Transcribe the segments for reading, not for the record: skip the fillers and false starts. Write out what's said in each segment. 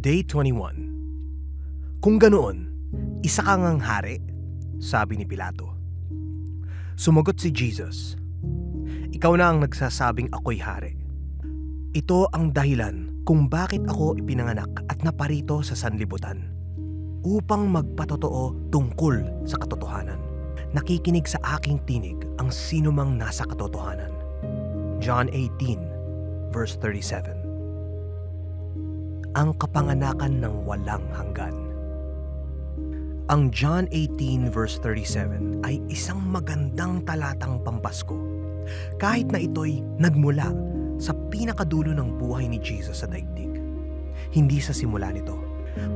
Day 21. Kung ganoon, isa ka ngang hari, sabi ni Pilato. Sumagot si Jesus, ikaw na ang nagsasabing ako'y hari. Ito ang dahilan kung bakit ako ipinanganak at naparito sa sanlibutan, upang magpatotoo tungkol sa katotohanan. Nakikinig sa aking tinig ang sinumang nasa katotohanan. John 18, verse 37. Ang kapanganakan ng walang hanggan. Ang John 18 verse 37 ay isang magandang talatang pampasko, kahit na ito'y nagmula sa pinakadulo ng buhay ni Jesus sa daigdig. Hindi sa simula nito.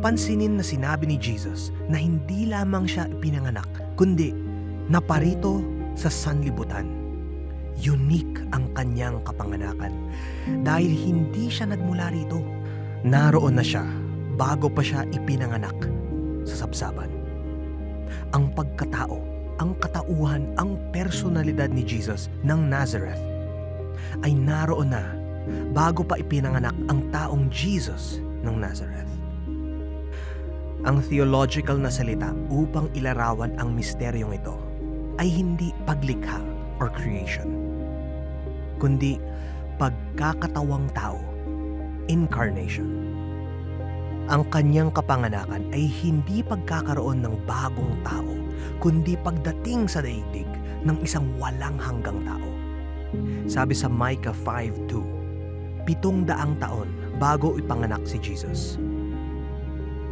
Pansinin na sinabi ni Jesus na hindi lamang siya ipinanganak, kundi naparito sa sanlibutan. Unique ang kanyang kapanganakan dahil hindi siya nagmula rito. Naroon na siya bago pa siya ipinanganak sa sabsaban. Ang pagkatao, ang katauhan, ang personalidad ni Jesus ng Nazareth ay naroon na bago pa ipinanganak ang taong Jesus ng Nazareth. Ang theological na salita upang ilarawan ang misteryong ito ay hindi paglikha or creation, kundi pagkakatawang tao, incarnation. Ang kanyang kapanganakan ay hindi pagkakaroon ng bagong tao, kundi pagdating sa daigdig ng isang walang hanggang tao. Sabi sa Micah 5:2, 700 taon bago ipanganak si Jesus.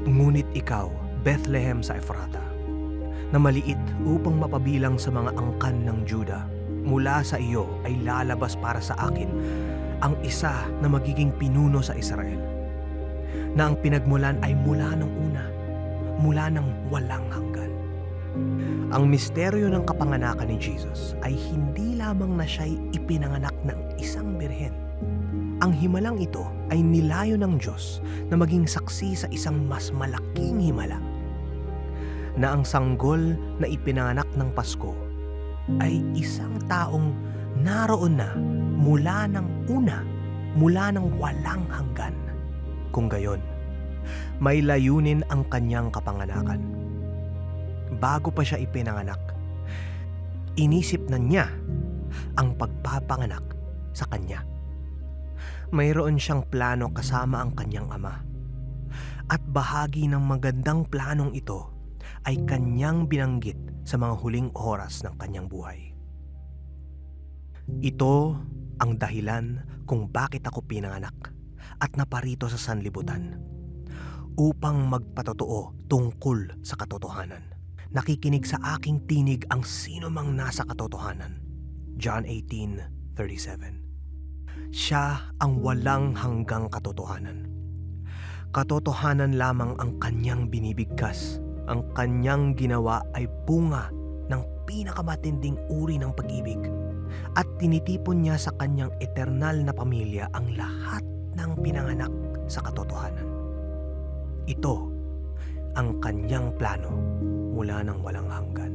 Ngunit ikaw, Bethlehem sa Ephrata, na maliit upang mapabilang sa mga angkan ng Juda, mula sa iyo ay lalabas para sa akin ang isa na magiging pinuno sa Israel, na ang pinagmulan ay mula ng una, mula ng walang hanggan. Ang misteryo ng kapanganakan ni Jesus ay hindi lamang na siya'y ipinanganak ng isang birhen. Ang himalang ito ay nilayo ng Diyos na maging saksi sa isang mas malaking himala, na ang sanggol na ipinanganak ng Pasko ay isang taong naroon na mula ng una, mula ng walang hanggan. Kung gayon, may layunin ang kanyang kapanganakan. Bago pa siya ipinanganak, inisip na niya ang pagpapanganak sa kanya. Mayroon siyang plano kasama ang kanyang ama. At bahagi ng magandang planong ito ay kanyang binanggit sa mga huling oras ng kanyang buhay. Ito ang dahilan kung bakit ako pinanganak at naparito sa sanlibutan, upang magpatotoo tungkol sa katotohanan. Nakikinig sa aking tinig ang sinumang nasa katotohanan. John 18:37. Siya ang walang hanggang katotohanan. Katotohanan lamang ang kanyang binibigkas. Ang kanyang ginawa ay bunga ng pinakamatinding uri ng pag-ibig, at tinitipon niya sa kanyang eternal na pamilya ang lahat ng pinanganak sa katotohanan. Ito ang kanyang plano mula ng walang hanggan.